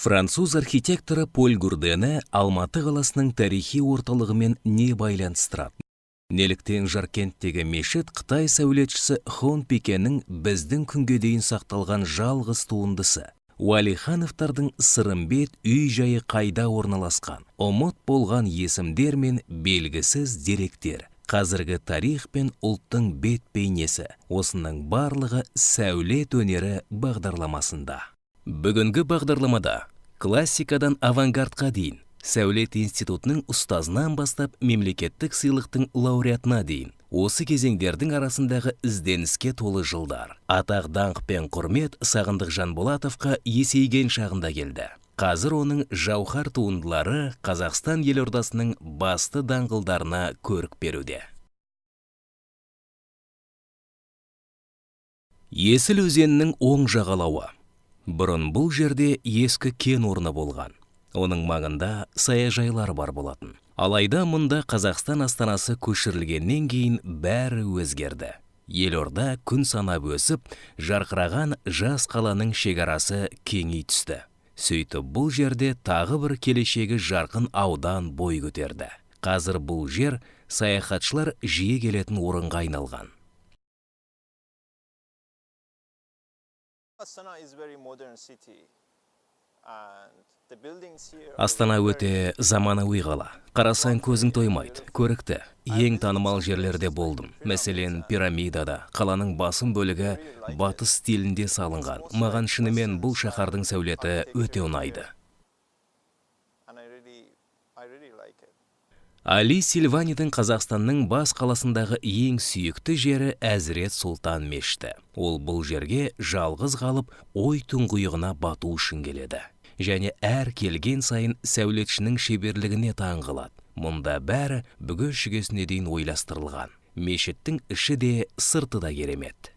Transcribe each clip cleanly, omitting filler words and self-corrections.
Француз архитекторы Поль Гурдені Алматы қаласының тарихи орталығымен не байланыстырады? Неліктен Жаркенттегі мешіт Қытай сәулетшісі Хон Пекенің біздің күнге дейін сақталған жалғыз туындысы? Уәлихановтардың Сырымбет үй-жайы қайда орналасқан? Ұмыт болған есімдер мен белгісіз деректер. Қазіргі тарих пен ұлттың бет бейнесі. Осының барлығы сәулет өнері бағдарламасында. Бүгінгі бағдарламада классикадан авангардқа дейін, сәулет институтының ұстазынан бастап мемлекеттік сыйлықтың лауреатына дейін, осы кезеңдердің арасындағы ізденіске толы жылдар. Атақ, даңқ пен құрмет Сағындық Жанболатовқа есейген шағында келді. Қазір оның жауһар туындылары Қазақстан елордасының басты даңғылдарына көрік беруде. Есіл өзенінің оң жағалауы. Бұрын бұл жерде ескі кен орны болған. Оның маңында саяжайлар бар болатын. Алайда мұнда Қазақстан астанасы көшірілгеннен кейін бәрі өзгерді. Елорда күн санап өсіп, жарқыраған жас қаланың шекарасы кеңей түсті. Сөйтіп бұл жерде тағы бір келешегі жарқын аудан бой көтерді. Қазір бұл жер саяхатшылар жиі келетін орынға айналған. Астана өте заманауи қала. Қарасаң көзің тоймайды, көрікті. Ең танымал жерлерде болдым. Мәселен, пирамидада қаланың басым бөлігі батыс стилінде салынған. Маған шынымен бұл шаһардың сәулеті өте ұнайды. Али Сильванидің Қазақстанның бас қаласындағы ең сүйікті жері Әзірет Сұлтан мешіті. Ол бұл жерге жалғыз қалып, ой тұңғиығына бату үшін келеді. Және әр келген сайын сәулетшінің шеберлігіне таң қалады. Мұнда бәрі бүге шігесіне дейін ойластырылған. Мешіттің іші де, сырты да керемет.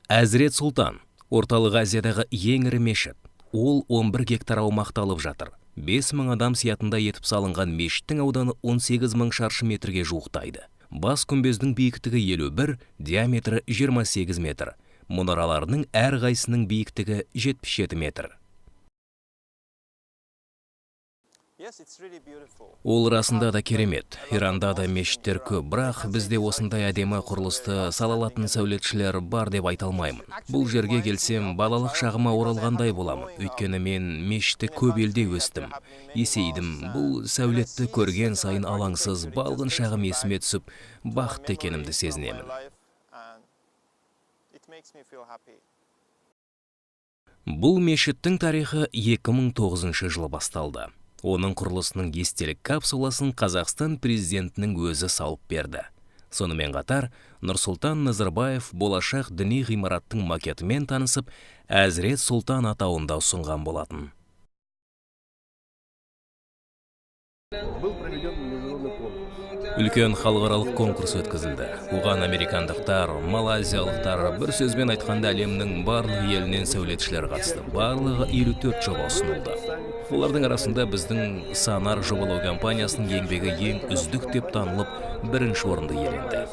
Әзірет Сұлтан орталық Азиядағы ең ірі мешіт. Ол 11 гектар аумақты алып жатыр. 5000 адам сиятында етіп салынған мешіттің ауданы 18000 шаршы метрге жуықтайды. Бас күмбездің биіктігі 51, диаметрі 28 метр. Мұнараларының әр қайсының биіктігі 77 метр. Ол расында да керемет. Иранда да мешіттер көп, бірақ бізде осындай әдемі құрылысты салалатын сәулетшілер бар деп айта алмаймын. Бұл жерге келсем, балалық шағыма оралғандай боламын. Өйткені мен мешітті көп елде өстім. Есейдім, бұл сәулетті көрген сайын алаңсыз, балғын шағым есіме түсіп, бақытты екенімді сезінемін. Бұл мешіттің тарихы 2009 жылы басталды. Оның құрылысының естелік капсуласын Қазақстан президентінің өзі салып берді. Сонымен қатар, Нұрсұлтан Назарбаев болашақ діни ғимараттың макетімен танысып, Әзірет Сұлтан атауында ұсынған болатын. Үлкен халықаралық конкурс өткізілді. Оған американдықтар, малайзиялықтар, бір сөзбен айтқанда әлемнің барлық елінен сәулетшілер қатысты. Барлығы 54 жоба ұсынылды. Олардың арасында біздің Санар жобалау компаниясының еңбегі ең үздік деп танылып, бірінші орынды иеленді.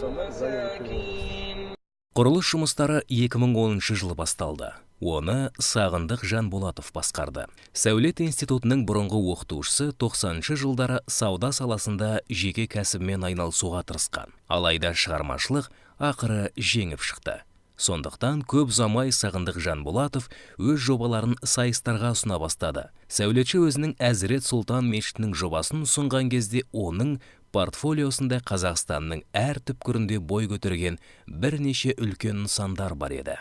Құрылыс жұмыстары 2010 жылы басталды. Оны Сағындық Жанболатов басқарды. Сәулет институтының бұрынғы оқытушысы 90 жылдары сауда саласында жеке кәсібімен айналысуға тырысқан. Алайда шығармашылық ақыры жеңіп шықты. Сондықтан көп ұзамай Сағындық Жанболатов өз жобаларын сайыстарға ұсына бастады. Сәулетші өзінің Әзірет Сұлтан мешітінің жобасын ұсынған кезде оның портфолиосында Қазақстанның әр түпкірінде бой көтерген бірнеше үлкен нысандар бар еді.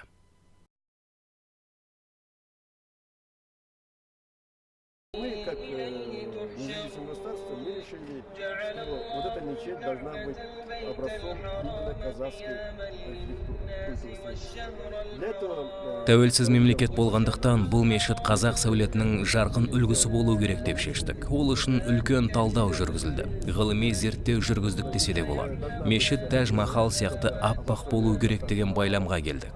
Мы, как независимое государство, мы решили, что вот эта мечеть должна быть образцом именно казахской архитектуры. Для этого Тәуелсіз мемлекет болғандықтан, бұл мешіт қазақ сәулетінің жарқын үлгісі болу керек деп шештік. Ол үшін үлкен талдау жүргізілді. Ғылыми зерттеу жүргіздік десе де болады. Мешіт Тәж Махал сияқты аппақ болу керек деген байламға келдік.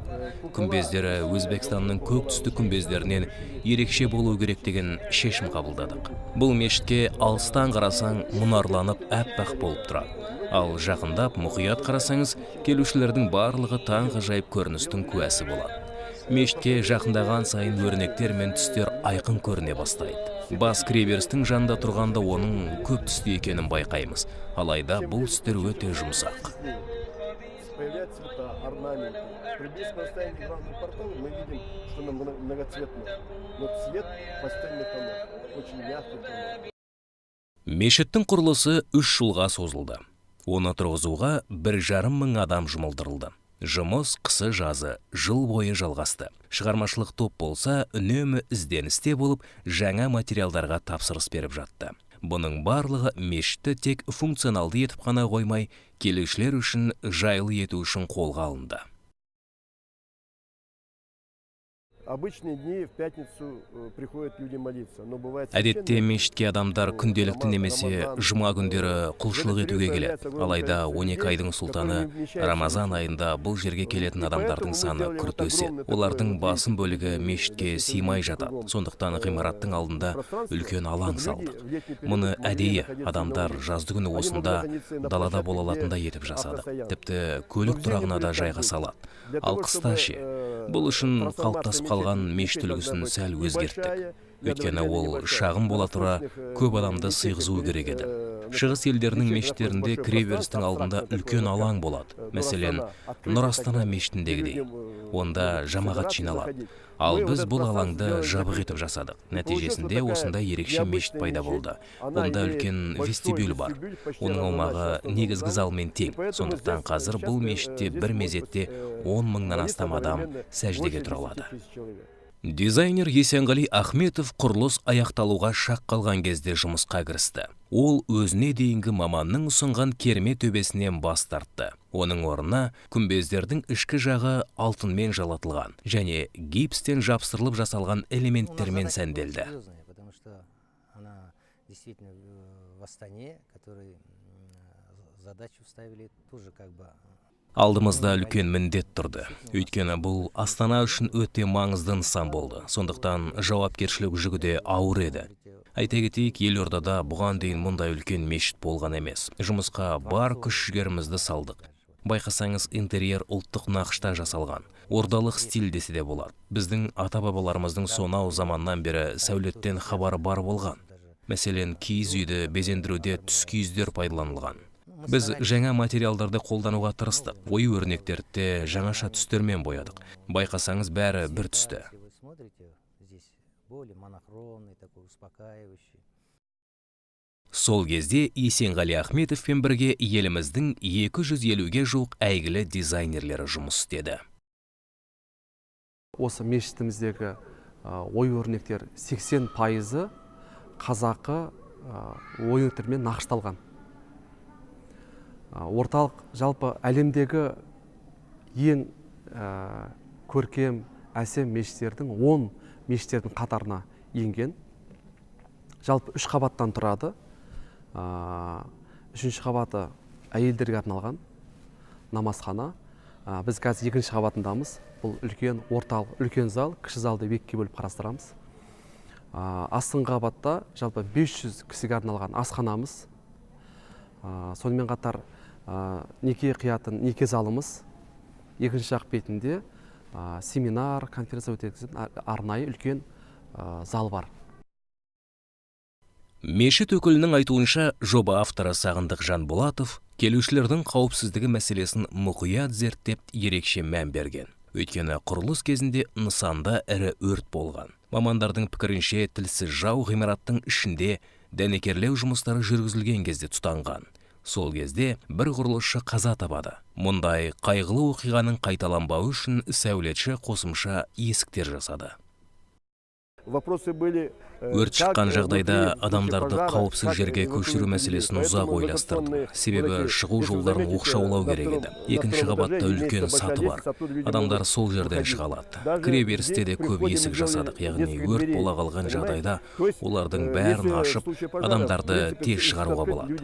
Күмбездері Өзбекстанның көк түсті күмбездерінен ерекше болу керек деген шешім қабылдадық. Бұл мешітке алыстан қарасаң мұнарланып аппақ болып тұрады. Ал жақындап мұқият қарасаңыз, келушілердің барлығы таңғажайып көріністің куәсі болады. Мешітке жақындаған сайын өрнектер мен түстер айқын көріне бастайды. Бас кіреберістің жанында тұрғанда оның көп түсті екенін байқаймыз. Алайда бұл түстер өте жұмсақ. Появляются цвета, орнаменты. При близком расстоянии к главному порталу мы видим, что она многоцветная. Но цвет пастельных тонов, очень мягкий тон. Мешіттің құрылысы 3 жылға созылды. Оны тұрғызуға 1,5 мың адам жұмылдырылды. Жұмыс қысы-жазы жыл бойы жалғасты. Шығармашылық топ болса, үнемі ізденісте болып, жаңа материалдарға тапсырыс беріп жатты. Бұның барлығы мешітті тек функционалды етіп қана қоймай, келушілер үшін жайлы ету үшін қолға алынды. Обычные дни в пятницу приходят люди молиться, но бывает... Әдетте мешітке адамдар күнделікті немесе жұма күндері құлшылық етуге келеді. Алайда 12 айдың сұлтаны Рамазан айында бұл жерге келетін адамдардың саны күрт өседі. Олардың басым бөлігі мешітке сыймай жатады. Сондықтан ғимараттың алдында үлкен алаң салдық. Мұны әдейі адамдар жазды күні осында далада бола алатындай етіп жасадық. Тіпті көлік тұрағына да жайға салады. Ал қыста ше, бұл үшін қалыптасып қалған мешіт үлгісін сәл өзгерттік. Өйткені ол шағын бола тұра көп адамды сыйғызу керек еді. Шығыс елдерінің мешіттерінде кіреберістің алдында үлкен алаң болады. Мәселен, Нұр Астана мешітіндегідей. Онда жамағат жиналады. Ал біз бұл алаңды жабық етіп жасадық. Нәтижесінде осында ерекше мешіт пайда болды. Онда үлкен вестибюль бар. Оның аумағы негізгі залмен тең. Сондықтан қазір бұл мешітте бір мезетте 10 мыңнан астам адам сәждеге тұра алады. Дизайнер Есенғали Ахметов құрылыс аяқталуға шақ қалған кезде жұмысқа кірісті. Ол өзіне дейінгі маманның ұсынған керме төбесінен бас тартты. Оның орнына күмбездердің ішкі жағы алтынмен жалатылған және гипстен жапсырылып жасалған элементтермен сәнделді. Алдымызда үлкен міндет тұрды. Өйткені бұл Астана үшін өте маңызды нысан болды. Сондықтан жауапкершілік жүгі де ауыр еді. Айта кетейік, елордада бұған дейін мұндай үлкен мешіт болған емес. Жұмысқа бар күш-жігерімізді салдық. Байқасаңыз, интерьер ұлттық нақышта жасалған. Ордалық стиль десе де болады. Біздің ата-бабаларымыздың сонау заманнан бері сәулеттен хабары бар болған. Мәселен, киіз үйді безендіруде түс киіздер пайдаланылған. Біз жаңа материалдарды қолдануға тырыстық. Ою өрнектерді жаңаша түстермен боядық. Байқасаңыз, бәрі бір түсті. Сол кезде Есенғали Ахметовпен бірге еліміздің 250-ге жуық әйгілі дизайнерлері жұмыс істеді. Осы мешітіміздегі ою өрнектер 80% қазақы ою өрнектермен нақышталған. Орталық жалпы әлемдегі ең көркем, әсем мешіттердің 10 мешіттердің қатарына енген. Жалпы 3 қабаттан тұрады. 3-ші қабаты әйелдерге арналған намазхана. Біз қазір 2-ші қабатындамыз. Бұл үлкен орталық, үлкен зал, кіші залды екіге бөліп қарастырамыз. Астыңғы қабатта жалпы 500 кісіге арналған асханамыз. Сонымен қатар неке қиятын неке залымыз, 2-ші жақ бетінде семинар, конференция өткізетін арнайы үлкен зал бар. Мешіт өкілінің айтуынша, жоба авторы Сағындық Жанболатов келушілердің қауіпсіздігі мәселесін мұқият зерттеп ерекше мән берген. Өйткені құрылыс кезінде нысанда ірі өрт болған. Мамандардың пікірінше, тілсіз жау ғимараттың ішінде дәнекерлеу жұмыстары жүргізілген кезде тұтанған. Сол кезде бір құрылысшы қаза табады. Мұндай қайғылы оқиғаның қайталанбауы үшін сәулетші қосымша есіктер жасады. Өрт шыққан жағдайда адамдарды қауіпсіз жерге көшіру мәселесін ұзақ ойластырды. Себебі шығу жолдарын оқшаулау керек еді. 2-ші қабатта үлкен саты бар. Адамдар сол жерден шыға алады. Кіреберісте де көп есік жасадық. Яғни өрт бола қалған жағдайда олардың бәрін ашып, адамдарды тез шығаруға болады.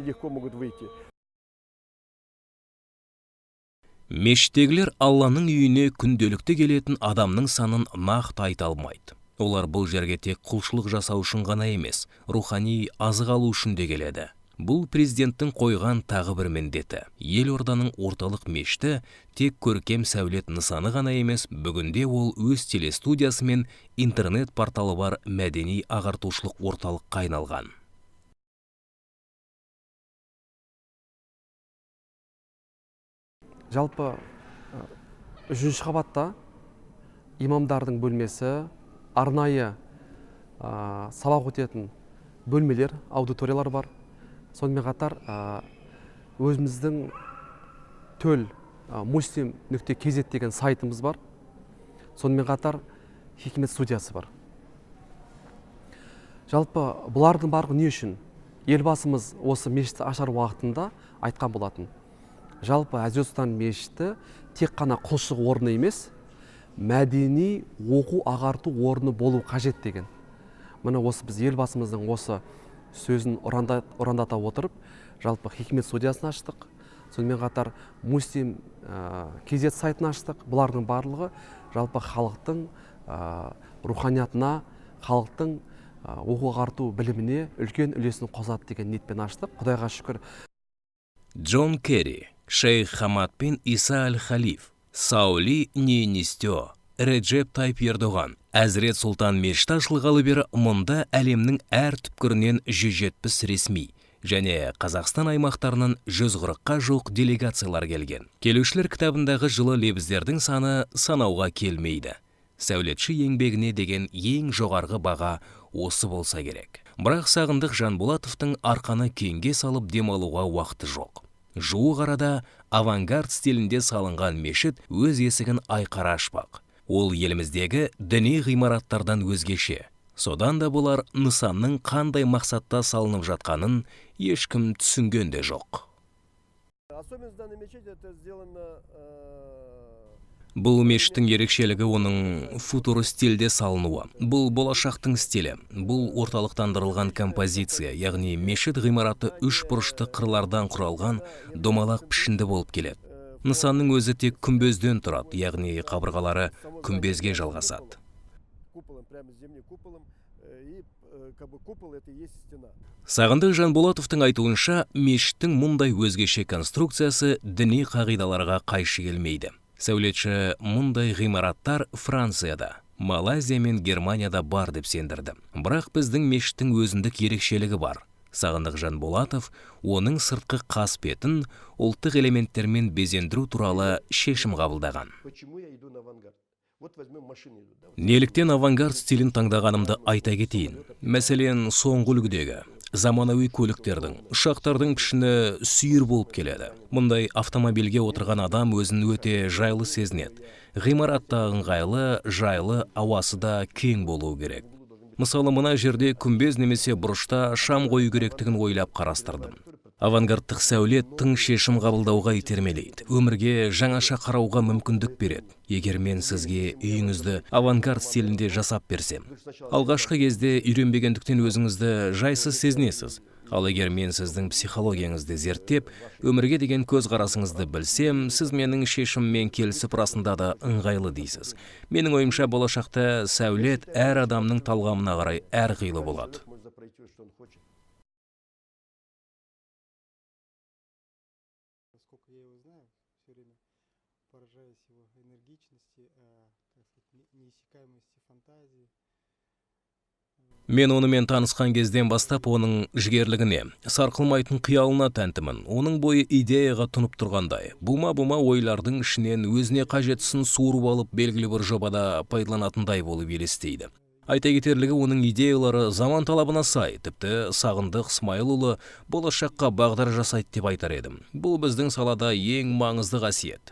Мешіттегілер Алланың үйіне күнделікті келетін адамның санын нақты айта алмайды. Олар бұл жерге тек құлшылық жасау үшін ғана емес, рухани азық алу үшін де келеді. Бұл президенттің қойған тағы бір міндеті. Елорданың орталық мешіті тек көркем сәулет нысаны ғана емес, бүгінде ол өз телестудиясы мен интернет порталы бар мәдени ағартушылық орталыққа айналған. Жалпы 3-ші қабатта имамдардың бөлмесі, арнайы сабақ өтетін бөлмелер, аудиториялар бар. Сонымен қатар өзіміздің төл muslim.kz деген сайтымыз бар. Сонымен қатар хикмет студиясы бар. Жалпы бұлардың барлығы не үшін? Елбасымыз осы мешітті ашар уақытында айтқан болатын. Жалпы Әзірет Сұлтан мешіті тек қана құлшылық орны емес, мәдени оқу ағарту орны болу қажет деген. Міне осы біз елбасымыздың осы сөзін ұрандата отырып, жалпы хикмет студиясын аштық. Сонымен қатар muslim.kz сайтын аштық. Бұлардың барлығы жалпы халықтың руханиятына, халықтың оқу ағарту біліміне үлкен үлесін қосады деген ниетпен аштық. Құдайға шүкір. Джон Керри, Шейх Хамад бен Иса Аль-Халиф, Саули Нейнистё, Реджеп Тайып Ердоған, Әзірет Сұлтан мешіті ашылғалы бері мұнда әлемнің әр түпкірінен 170 ресми және Қазақстан аймақтарынан 140-қа жуық делегациялар келген. Келушілер кітабындағы жылы лебіздердің саны санауға келмейді. Сәулетші еңбегіне деген ең жоғарғы баға осы болса керек. Бірақ Сағындық Жанболатовтың арқаны кеңге салып демалуға уақыты жоқ. Жуық арада авангард стилінде салынған мешіт өз есігін айқара ашпақ. Ол еліміздегі діни ғимараттардан өзгеше. Содан да болар нысанның қандай мақсатта салынып жатқанын ешкім түсінген де жоқ. Бұл мешіттің ерекшелігі оның футур стилде салынуы. Бұл болашақтың стилі. Бұл орталықтандырылған композиция, яғни мешіт ғимараты 3 бұрышты қырлардан құралған домалақ пішінді болып келеді. Нысанның өзі тек күмбезден тұрады, яғни қабырғалары күмбезге жалғасады. Сағындық Жанболатовтың айтуынша, мешіттің мұндай өзгеше конструкциясы діни қағидаларға қайшы келмейді. Сәулетші мұндай ғимараттар Францияда, Малайзия мен Германияда бар деп сендірді. Бірақ біздің мешіттің өзіндік ерекшелігі бар. Сағындық Жанболатов оның сыртқы қасбетін ұлттық элементтермен безендіру туралы шешім қабылдаған. Неліктен авангард стилін таңдағанымды айта кетейін. Мәселен, соңғы үлгідегі заманауи көліктердің, ұшақтардың пішіні сүйір болып келеді. Мұндай автомобильге отырған адам өзін өте жайлы сезінеді. Ғимаратта ыңғайлы, жайлы, ауасы да кең болуы керек. Мысалы, мына жерде күмбез немесе бұрышта шам қою керектігін ойлап қарастырдым. Авангардтық сәулет тың шешім қабылдауға итермелейді. Өмірге жаңаша қарауға мүмкіндік береді. Егер мен сізге үйіңізді авангард стилінде жасап берсем, алғашқы кезде үйренбегендіктен өзіңізді жайсыз сезінесіз. Ал егер мен сіздің психологияңызды зерттеп, өмірге деген көзқарасыңызды білсем, сіз менің шешіммен келісіп расында да ыңғайлы дейсіз. Менің ойымша, болашақта сәулет әр адамның талғамына қарай әрқилы болады. Мен онымен танысқан кезден бастап оның жігерлігіне, сарқылмайтын қиялына тәнтімін. Оның бойы идеяға тұнып тұрғандай. Бұлма-бұлма ойлардың ішінен өзіне қажетсін суырып алып белгілі бір жобада пайдаланатындай болып елестейді. Айта кетерлігі, оның идеялары заман талабына сай, тіпті Сағындық Смайылұлы болашаққа бағдар жасайды деп айтар едім. Бұл біздің салада ең маңызды қасиет.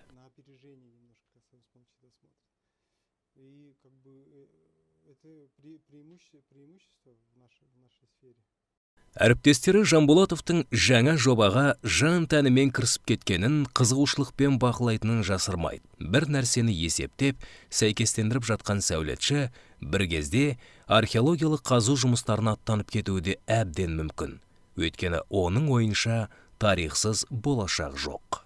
Әріптестері Жанболатовтың жаңа жобаға жан тәнімен кірісіп кеткенін, қызығушылықпен бақылайтынын жасырмайды. Бір нәрсені есептеп, сәйкестендіріп жатқан сәулетші бір кезде археологиялық қазу жұмыстарына аттанып кетуі де әбден мүмкін. Өйткені оның ойынша тарихсыз болашақ жоқ.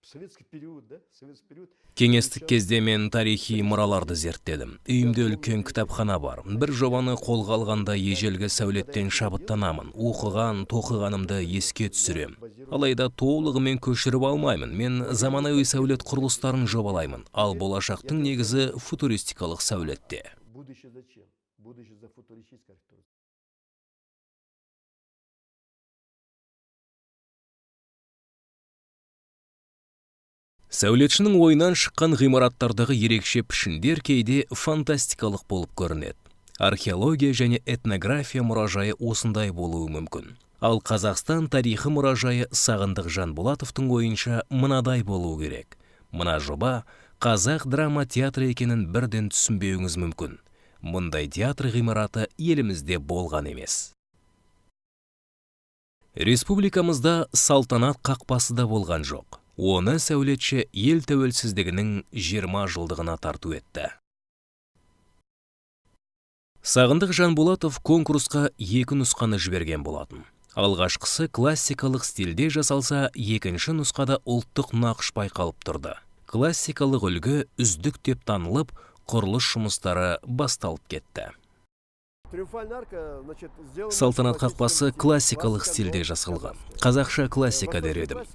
Советский период, да? Советский период. Кеңестік кезде мен тарихи мұраларды зерттедім. Үйімде үлкен кітапхана бар. Бір жобаны қолға алғанда ежелгі сәулеттен шабыттанамын. Оқыған, тоқығанымды еске түсірем. Алайда толығымен көшіріп алмаймын. Мен заманауи сәулет құрылыстарын жобалаймын. Ал болашақтың негізі футуристикалық сәулетте. Будущее зачем? Будущее за футуристической архитектурой. Сәулетшінің ойынан шыққан ғимараттардағы ерекше пішіндер кейде фантастикалық болып көрінеді. Археология және этнография мұражайы осындай болуы мүмкін. Ал Қазақстан тарихы мұражайы Сағындық Жанболатовтың ойынша мынадай болуы керек. Мына жоба қазақ драма театры екенін бірден түсінбеуіңіз мүмкін. Мұндай театр ғимараты елімізде болған емес. Республикамызда салтанат қақпасы да болған жоқ. Оны сәулетші ел тәуелсіздігінің 20 жылдығына тарту етті. Сағындық Жанболатов конкурсқа 2 нұсқаны жіберген болатын. Алғашқысы классикалық стильде жасалса, екінші нұсқада ұлттық нақыш байқалып тұрды. Классикалық үлгі үздік деп танылып, құрылыс жұмыстары басталып кетті. Салтанат қақпасы классикалық стильде жасалған. Қазақша классика дер едім.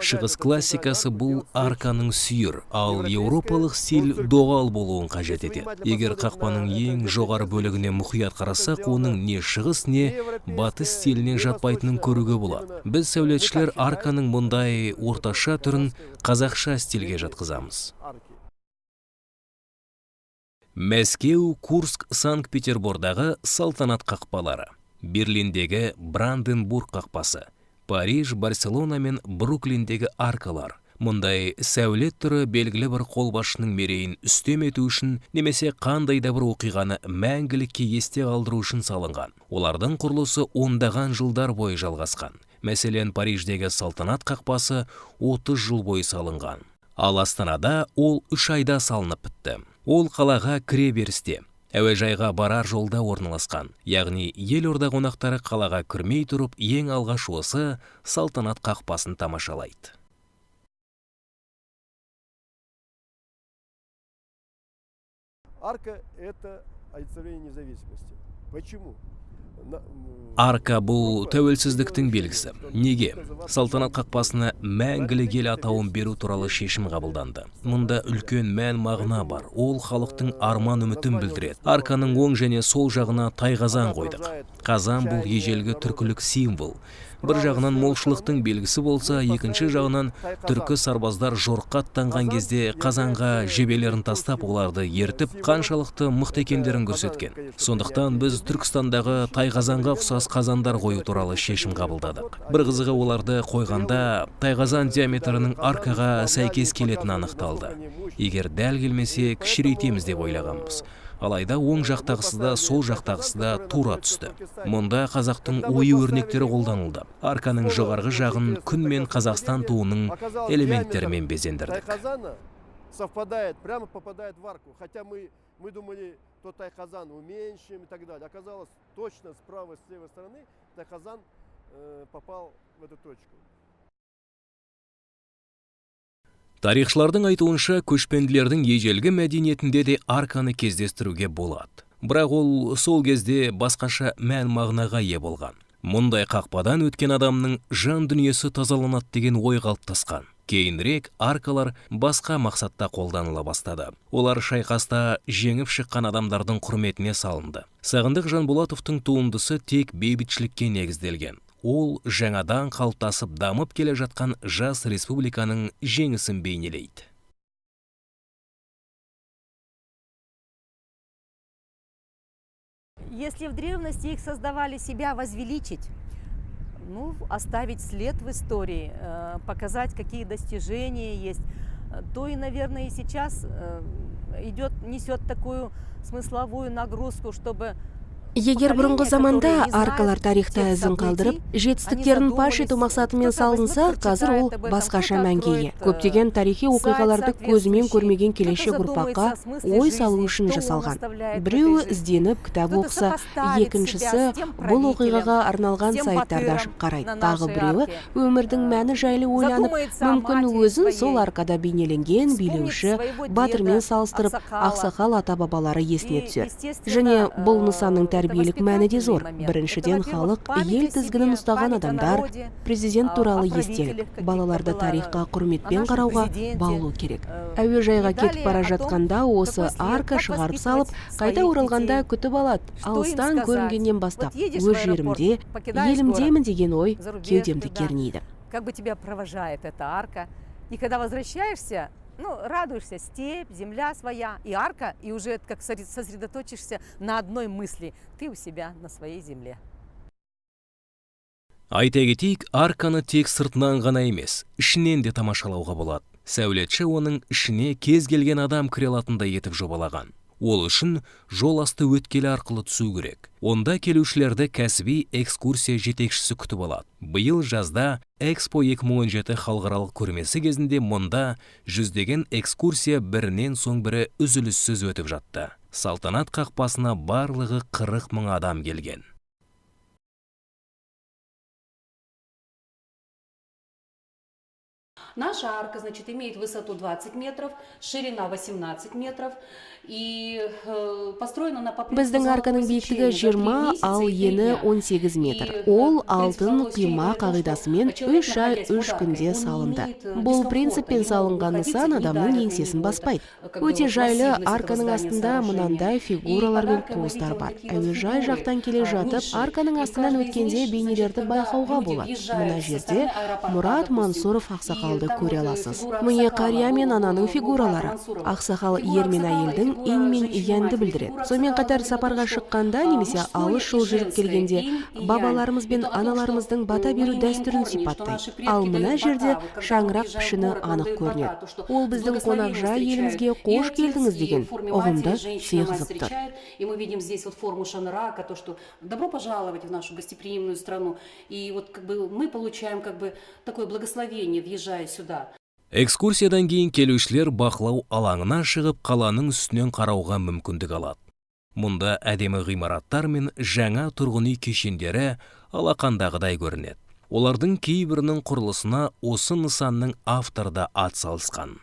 Шығыс классикасы бұл арканың сүйір, ал еуропалық стиль доғал болуын қажет етеді. Егер қақпаның ең жоғары бөлігіне мұқият қарасақ, оның не шығыс, не батыс стиліне жатпайтынын көруге болады. Біз сәулетшілер арканың мұндай орташа түрін қазақша стильге жатқызамыз. Мәскеу, Курск, Санкт-Петербордағы салтанат қақпалары, Берлиндегі Бранденбург қақпасы, Париж, Барселона мен Бруклиндегі аркалар. Мұндай сәулет түрі белгілі бір қолбасшының мерейін үстем ету үшін немесе қандай да бір оқиғаны мәңгілікке есте қалдыру үшін салынған. Олардың құрылысы ондаған жылдар бойы жалғасқан. Мәселен, Париждегі салтанат қақпасы 30 жыл бойы салынған. Ал Астанада ол 3 айда салынып бітті. Ол қалаға кіре берісте, әуежайға барар жолда орналасқан. Яғни елорда қонақтары қалаға кірмей тұрып, ең алғаш осы салтанат қақпасын тамашалайды. Арка – это олицетворение независимости. Почему? Арка бұл тәуелсіздіктің белгісі. Неге? Салтанат қақпасына мәңгілік ел атауын беру туралы шешім қабылданды. Мұнда үлкен мән мағына бар. Ол халықтың арман үмітін білдіреді. Арканың оң және сол жағына тайқазан қойдық. Қазан бұл ежелгі түркілік символ. Бір жағынан молшылықтың белгісі болса, екінші жағынан түркі сарбаздар жорыққа аттанған кезде қазанға жебелерін тастап, оларды ертіп, қаншалықты мықты екендерін көрсеткен. Сондықтан біз Түркістандағы тайқазанға ұқсас қазандар қою туралы шешім қабылдадық. Бір қызығы, оларды қойғанда тайқазан диаметрінің аркаға сәйкес келетіні анықталды. Егер дәл келмесе, кішірейтеміз деп ойлағанбыз. Алайда оң жақтағысы да, сол жақтағысы да тура түсті. Мұнда қазақтың ою өрнектері қолданылды. Арканың жоғарғы жағын күн мен Қазақстан туының элементтерімен безендірдік. Совпадает, прямо попадает в арку. Хотя мы думали, то тайқазан уменьшим и так далее. Оказалось, точно с правой, с левой стороны тайқазан попал в эту точку. Тарихшылардың айтуынша, көшпенділердің ежелгі мәдениетінде де арканы кездестіруге болады. Бірақ ол сол кезде басқаша мән мағынаға ие болған. Мұндай қақпадан өткен адамның жан дүниесі тазаланады деген ой қалыптасқан. Кейінірек аркалар басқа мақсатта қолданыла бастады. Олар шайқаста жеңіп шыққан адамдардың құрметіне салынды. Сағындық Жанболатовтың туындысы тек бейбітшілікке негізделген. Ол жаңадан қалыптасып дамып келе жатқан жас республиканың жеңісін бейнелейді. Если в древности их создавали себя возвеличить, оставить след в истории, показать, какие достижения есть, то и, наверное, и сейчас несет такую смысловую нагрузку, чтобы Егер бұрынғы заманда аркалар тарихта ізін қалдырып, жетістіктерін паш ету мақсатымен салынса, қазір ол басқаша мәнге ие. Көптеген тарихи оқиғаларды көзімен көрмеген келешек ұрпаққа ой салу үшін жасалған. Біреуі ізденіп кітап оқыса, екіншісі бұл оқиғаға арналған сайттарда қарайды. Тағы біреуі өмірдің мәні жайлы ойланып, мүмкін өзін сол аркада бейнеленген билеуші батырмен салыстырып, ақсақал ата-бабалары есіне түсер. Және бұл нысанның тәрбиелік мәні де зор. Біріншіден, халық ел тізгінін ұстаған адамдар, президент туралы естелік. Балаларды тарихқа құрметпен қарауға баулу керек. Әуежайға кетіп бара жатқанда осы арка шығарып салып, қайта оралғанда күтіп алады. Алыстан көрінгеннен бастап, өз жерімде, елімдемін деген ой кеудемді кернейді. Как бы тебя провожает эта арка. И когда возвращаешься, радуешься, степь, земля своя и арка, и уже как сосредоточишься на одной мысли. Ты у себя на своей земле. Айта кетейік, арканы тек сыртынан ғана емес, ішінен де тамашалауға болады. Сәулетші оның ішіне кез келген адам кіре алатындай етіп жобалаған. Ол үшін жол асты өткелі арқылы түсу керек. Онда келушілерді кәсіби экскурсия жетекшісі күтіп алады. Биыл жазда Экспо 2017 халықаралық көрмесі кезінде мұнда жүздеген экскурсия бірінен соң бірі үзіліссіз өтіп жатты. Салтанат қақпасына барлығы 40 мың адам келген. Наша арка, значит, имеет высоту 20 метров, ширина 18 метров и построена на Біздің арканың биіктігі 20, ал ені 18 метр. Ол алтын қима қағидасымен 3 ай 3 күнде салынды. Бұл принциппен салынған нысан адамның еңсесін баспайды. Өте жайлы, арканың астында мынандай фигуралар мен қуыстар бар. Әуежай жақтан келе жатып, арканың астынан өткенде бейнелерді байқауға болады. Мына жерде Мұрат Мансұров ақсақалды көре аласыз. Міне қария мен ананың фигуралары. Ақсақал ер мен әйелдің ин мен иянды білдіреді. Сонымен қатар сапарға шыққанда немесе алыс жол жүріп келгенде бабаларымыз бен аналарымыздың бата беру дәстүрін сипаттайды. Ал мына жерде шаңырақ пішіні анық көрінеді. Ол біздің қонақжай елімізге қош келдіңіз деген ұғымды сыйғызып тұр. И мы видим здесь вот форму шанырака, то, что добро пожаловать в нашу гостеприимную страну. И вот как бы мы получаем как бы такое благословение, въезжая сюда. Экскурсиядан кейін келушілер бақылау алаңына шығып қаланың үстінен қарауға мүмкіндік алады. Мұнда әдемі ғимараттар мен жаңа тұрғын үй кешендері алақандағыдай көрінеді. Олардың кейбірінің құрылысына осы нысанның авторы да атсалысқан.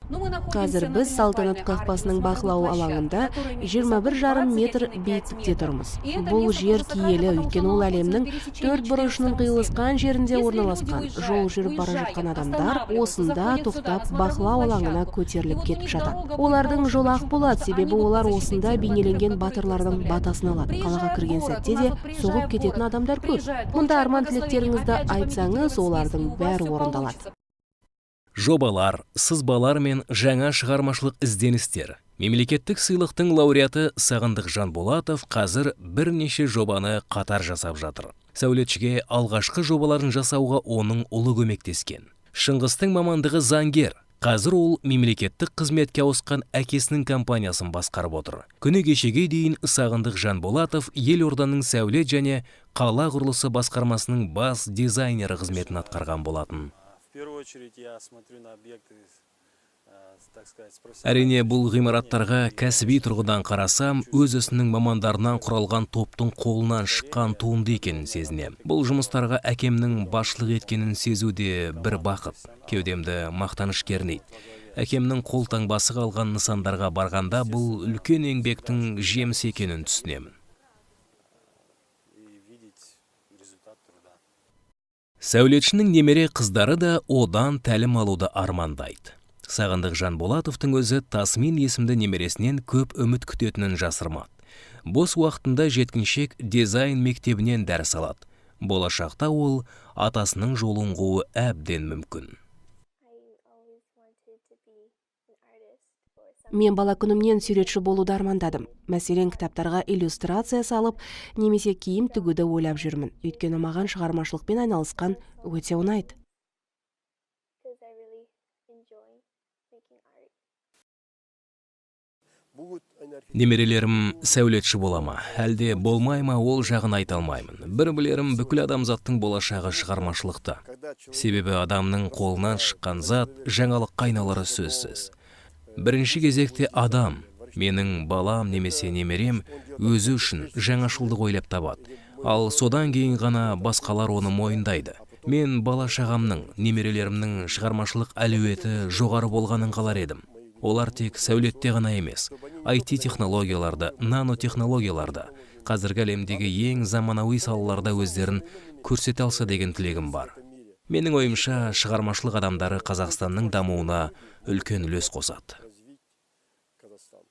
Қазір біз Салтанат қақпасының бақылау алаңында 21,5 метр биіктікте тұрмыз. Бұл жер киелі, өйткені ол әлемнің 4 бұрышының қиылысқан жерінде орналасқан. Жол жүріп бара жатқан адамдар осында тоқтап бақылау алаңына көтеріліп кетіп жатады. Олардың жолы ақ болады, себебі олар осында бейнеленген батырлардың батасын алады. Қалаға кірген сәтте де соғып кететін адамдар көп. Мұнда арман тілектеріңізді айтсаңыз, олардың бәрі орындалады. Жобалар, сызбалар мен жаңа шығармашылық ізденістер. Мемлекеттік сыйлықтың лауреаты Сағындық Жанболатов қазір бірнеше жобаны қатар жасап жатыр. Сәулетшіге алғашқы жобаларын жасауға оның ұлы көмектескен. Шыңғыстың мамандығы заңгер. Қазір ол мемлекеттік қызметке ауысқан әкесінің компаниясын басқарып отыр. Күні кешеге дейін Сағындық Жанболатов елорданың сәулет және қала құрылысы басқармасының бас дизайнері қызметін атқарған болатын. Әрине, бұл ғимараттарға кәсіби тұрғыдан қарасам, өз ісінің мамандарынан құралған топтың қолынан шыққан туынды екенін сезінем. Бұл жұмыстарға әкемнің басшылық еткенін сезуде бір бақыт. Кеудемді мақтаныш кернейді. Әкемнің қолтаңбасы қалған нысандарға барғанда бұл үлкен еңбектің жемісі екенін түсінемін. Сәулетшінің немере қыздары да одан тәлім алуды армандайды. Сағындық Жанболатовтың өзі Тасмин есімді немересінен көп үміт күтетінін жасырмады. Бос уақытында жеткіншек дизайн мектебінен дәріс алады. Болашақта ол атасының жолын қууы әбден мүмкін. Мен бала күнімнен суретші болуды армандадым. Мәселен, кітаптарға иллюстрация салып, немесе киім тігуді ойлап жүрмін. Өйткені маған шығармашылықпен айналысқан өте ұнайды. будут они Немерелерім сәулетші бола ма, әлде болмай ма, ол жағын айта алмаймын. Бір білерім, бүкіл адамзаттың болашағы шығармашылықта. Себебі адамның қолынан шыққан зат жаңалыққа айналары сөзсіз. Бірінші кезекте адам, менің балам немесе немерем өзі үшін жаңашылдық ойлап табады. Ал содан кейін ғана басқалар оны мойындайды. Мен бала шағамның, немерелерімнің шығармашылық әлеуеті жоғары болғанын қалар едім. Олар тек сәулетте ғана емес, IT технологияларда, нанотехнологияларда, қазіргі әлемдегі ең заманауи салаларда өздерін көрсете алса деген тілегім бар. Менің ойымша, шығармашылық адамдары Қазақстанның дамуына үлкен үлес қосады. Казахстан.